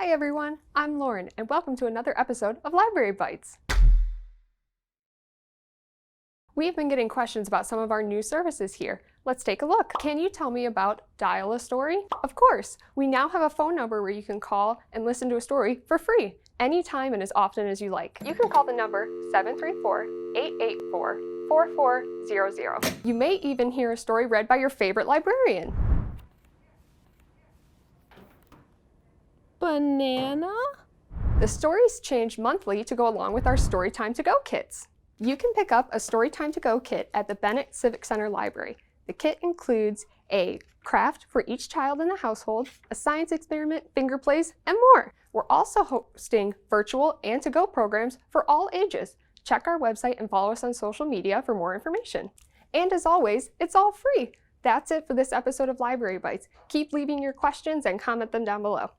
Hi everyone, I'm Lauren, and welcome to another episode of Library Bytes. We've been getting questions about some of our new services here. Let's take a look. Can you tell me about Dial a Story? Of course! We now have a phone number where you can call and listen to a story for free, anytime and as often as you like. You can call the number 734-884-4400. You may even hear a story read by your favorite librarian. Banana? The stories change monthly to go along with our Storytime-To-Go kits. You can pick up a Storytime-To-Go kit at the Bennett Civic Center Library. The kit includes a craft for each child in the household, a science experiment, finger plays, and more. We're also hosting virtual and to-go programs for all ages. Check our website and follow us on social media for more information. And as always, it's all free. That's it for this episode of Library Bytes. Keep leaving your questions and comment them down below.